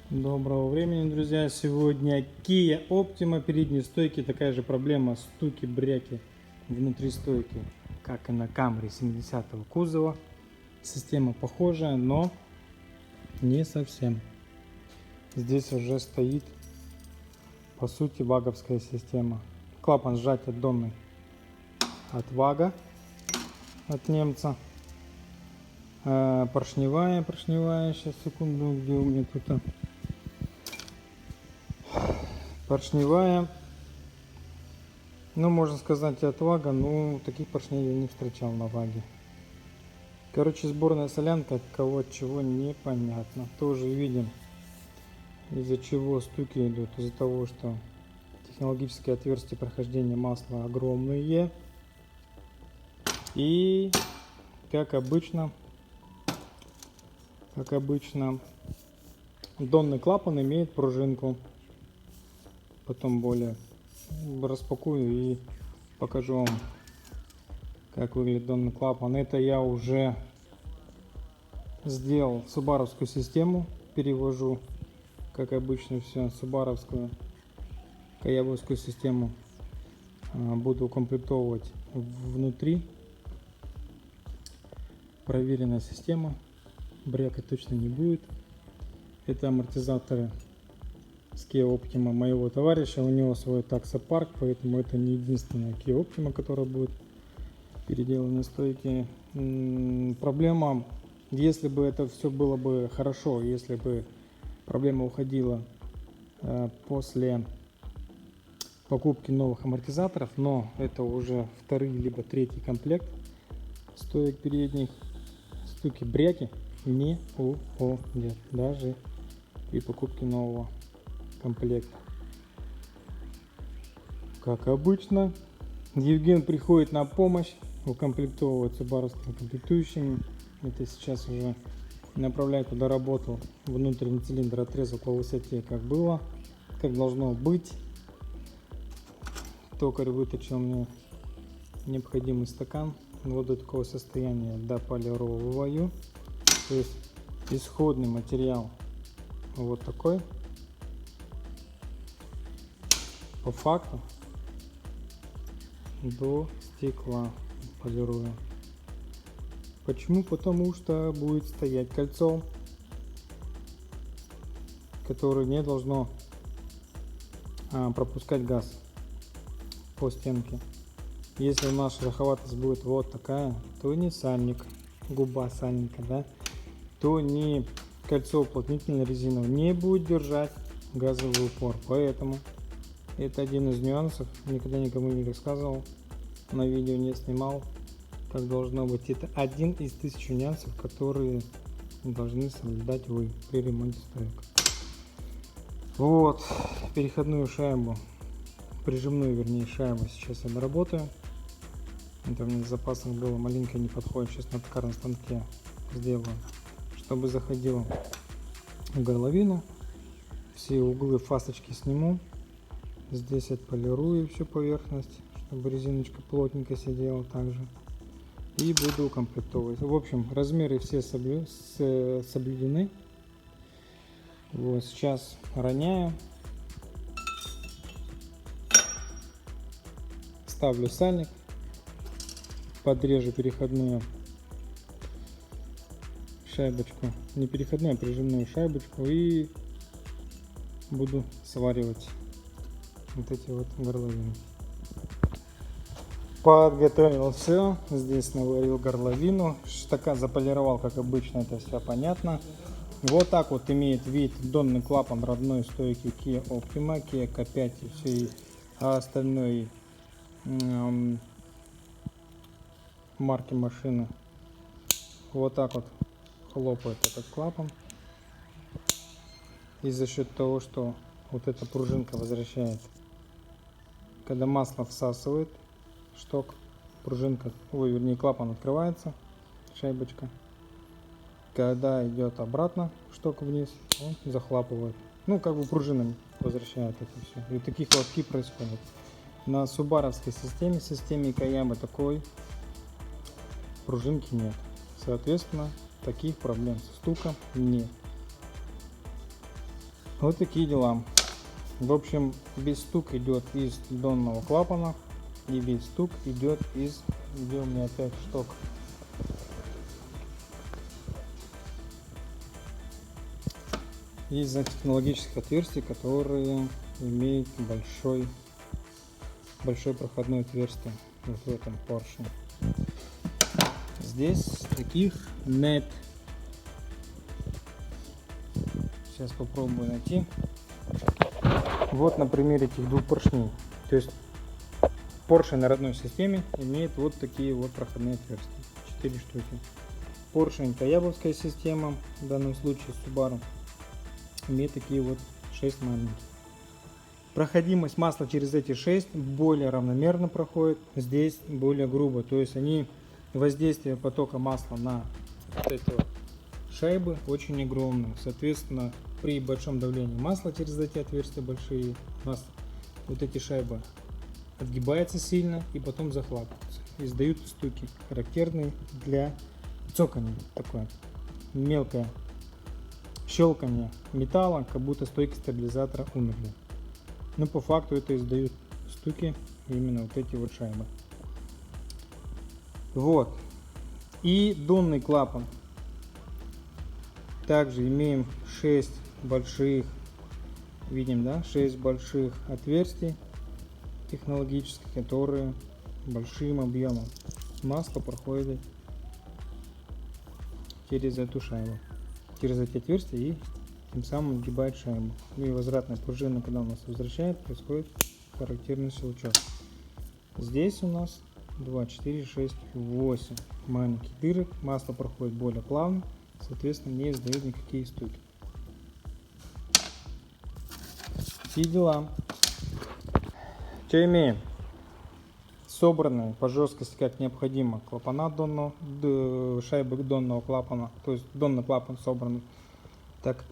Доброго времени, друзья! Сегодня Kia Optima, передние стойки, такая же проблема, стуки-бряки внутри стойки, как и на Camry 70-го кузова. Система похожая, но не совсем. Здесь уже стоит, по сути, ваговская система. Клапан сжатия донный от вага, от немца. Поршневая, сейчас, секунду, где у меня тут поршневая, ну, можно сказать, от вага, но таких поршней я не встречал на ваге. Короче, сборная солянка, от кого, от чего, непонятно. Тоже видим, из-за чего стуки идут. Из-за того, что технологические отверстия прохождения масла огромные. И, как обычно, донный клапан имеет пружинку. Потом более распакую и покажу вам, как выглядит донный клапан. Это я уже сделал субаровскую систему, перевожу, как обычно, все субаровскую, каябовскую систему буду укомплектовывать внутри. Проверенная система, бряка точно не будет. Это амортизаторы с Kia Optima моего товарища, у него свой таксопарк, поэтому это не единственная Kia Optima, которая будет переделана стойки. Проблема, если бы это все было бы хорошо, если бы проблема уходила после покупки новых амортизаторов, но это уже второй либо третий комплект стоек передних, стуки-бряки не уходят даже при покупке нового комплект. Как обычно, Евген приходит на помощь, укомплектовывает субаровскими комплектующими. Это сейчас уже направляет туда работу. Внутренний цилиндр отрезал по высоте, как было, как должно быть. Токарь выточил мне необходимый стакан. Вот до такого состояния дополировываю. То есть исходный материал вот такой. По факту до стекла полирую. Почему? Потому что будет стоять кольцо, которое не должно пропускать газ по стенке. Если у нас шероховатость будет вот такая, то не сальник, губа сальника, да, то не кольцо уплотнительной резиновой не будет держать газовый упор. Поэтому это один из нюансов, никогда никому не рассказывал, на видео не снимал, как должно быть. Это один из 1000 нюансов, которые должны соблюдать вы при ремонте стоек. Вот, переходную шайбу, прижимную, вернее, шайбу сейчас я доработаю. Это у меня с запасом было, маленько не подходит, сейчас на токарном станке сделаю, чтобы заходило в горловину. Все углы фасочки сниму. Здесь отполирую всю поверхность, чтобы резиночка плотненько сидела также. И буду укомплектовывать. В общем, размеры все соблюдены. Вот, сейчас роняю. Ставлю сальник. Подрежу переходную шайбочку. Не переходную, а прижимную шайбочку. И буду сваривать вот эти вот горловины. Подготовил все, здесь наварил горловину, стакан заполировал, как обычно, это все понятно. Вот так вот имеет вид донный клапан родной стойки Kia Optima, Kia K5 и всей остальной марки машины. Вот так вот хлопает этот клапан. И за счет того, что вот эта пружинка возвращает, когда масло всасывает шток, пружинка, вернее, клапан открывается, шайбочка. когда идет обратно шток вниз, он захлапывает. Ну, как бы пружинами возвращает это все. И такие хлопки происходят. На субаровской системе, системе Каямы, такой пружинки нет. Соответственно, таких проблем со стуком нет. Вот такие дела. В общем, весь стук идет из донного клапана, и весь стук идет из, где у меня опять шток, из-за технологических отверстий, которые имеют большое проходное отверстие вот в этом поршне. Здесь таких нет. Сейчас попробую найти. Вот на примере этих двух поршней. То есть поршень на родной системе имеет вот такие вот проходные отверстия. 4 штуки. Поршень Каябовская система, в данном случае Subaru, имеет такие вот 6 маленьких. Проходимость масла через эти 6 более равномерно проходит, здесь более грубо. То есть воздействие потока масла на вот эти вот шайбы очень огромное. Соответственно, при большом давлении масла через эти отверстия большие, у нас вот эти шайбы отгибаются сильно и потом захлапываются. Издают стуки, характерные для цокания. Такое мелкое щелканье металла, как будто стойки стабилизатора умерли. Но по факту это издают стуки именно вот эти вот шайбы. Вот. И донный клапан. Также имеем 6 больших, видим, да, 6 больших отверстий технологических, которые большим объемом масла проходит через эту шайбу, через эти отверстия, и тем самым отгибает шайбу. И возвратная пружина, когда у нас возвращает, происходит характерный щелчок. Здесь у нас 2, 4, 6, 8 маленьких дырок, масло проходит более плавно, соответственно, не издает никакие стуки. Такие дела. Что имеем? Собранные по жесткости как необходимо клапана донного, шайбы донного клапана, то есть донный клапан собранный так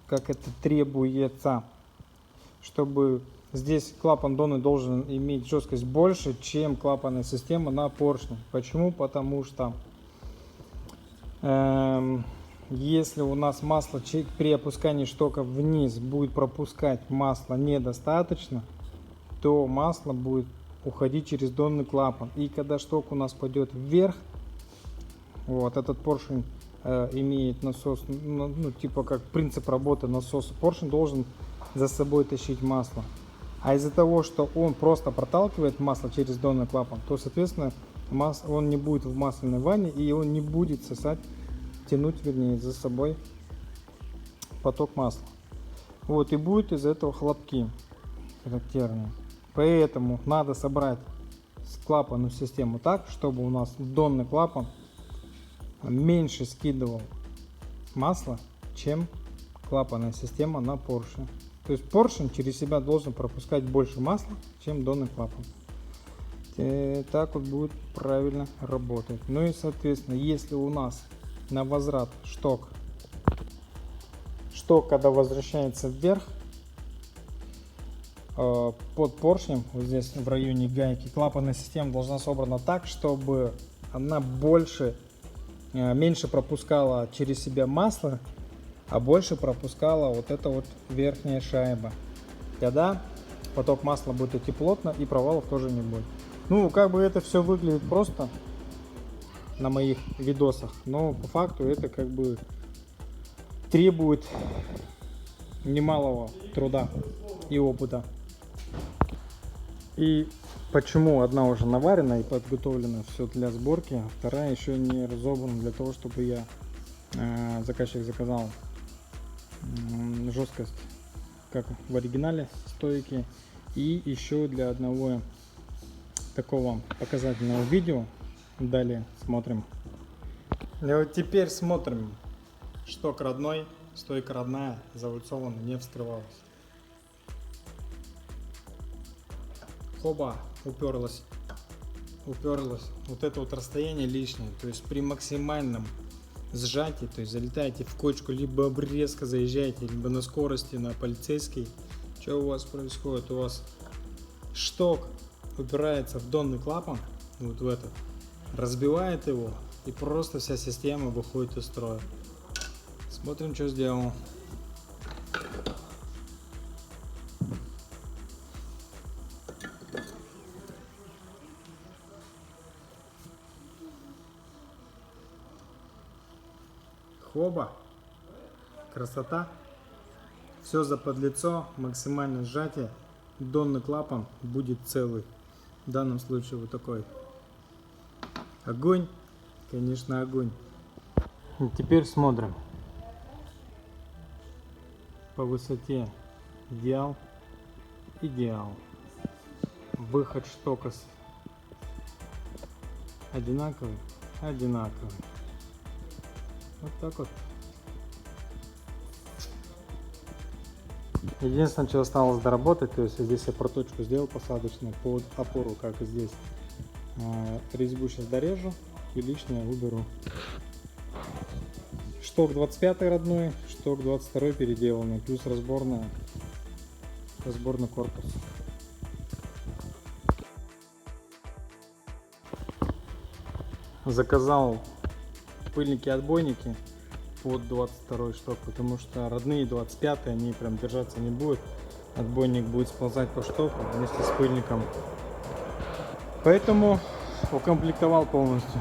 как это требуется, чтобы здесь клапан донный должен иметь жесткость больше, чем клапанная система на поршне. Почему? Потому что если у нас масло при опускании штока вниз будет пропускать масло недостаточно, то масло будет уходить через донный клапан. И когда шток у нас пойдет вверх, вот этот поршень имеет насос, ну типа как принцип работы насоса. Поршень должен за собой тащить масло. А из-за того, что он просто проталкивает масло через донный клапан, то соответственно он не будет в масляной ванне и он не будет тянуть за собой поток масла. Вот, и будет из этого хлопки характерные. Поэтому надо собрать клапанную систему так, чтобы у нас донный клапан меньше скидывал масло, чем клапанная система на поршне. То есть поршень через себя должен пропускать больше масла, чем донный клапан. И так вот будет правильно работать. Ну и соответственно, если у нас на возврат шток когда возвращается вверх, под поршнем, вот здесь в районе гайки, клапанная система должна собрана так, чтобы она меньше пропускала через себя масло, а больше пропускала вот эта вот верхняя шайба. Тогда поток масла будет идти плотно и провалов тоже не будет. Ну, как бы это все выглядит просто на моих видосах, но по факту это как бы требует немалого труда и опыта. И почему одна уже наварена и подготовлена все для сборки, а вторая еще не разобрана для того, чтобы заказчик заказал жесткость как в оригинале стойки, и еще для одного такого показательного видео. Далее смотрим. И вот теперь смотрим. Шток родной, стойка родная, завальцована, не вскрывалась. Хоба, уперлась. Вот это вот расстояние лишнее. То есть при максимальном сжатии, то есть залетаете в кочку, либо резко заезжаете, либо на скорости, на полицейской, что у вас происходит? У вас шток упирается в донный клапан, вот в этот, разбивает его, и просто вся система выходит из строя. Смотрим, что сделал. Хоба, красота, все заподлицо, максимальное сжатие, донный клапан будет целый, в данном случае вот такой. Огонь, конечно, огонь. И теперь смотрим. По высоте идеал, идеал. Выход штока одинаковый, одинаковый. Вот так вот. Единственное, что осталось доработать, то есть здесь я проточку сделал посадочную под опору, как и здесь. Резьбу сейчас дорежу и лишнее уберу. Шток 25 родной, шток 22 переделанный, плюс разборный корпус. Заказал пыльники-отбойники под 22 шток, потому что родные 25 они прям держаться не будут. Отбойник будет сползать по штоку вместе с пыльником. Поэтому укомплектовал полностью.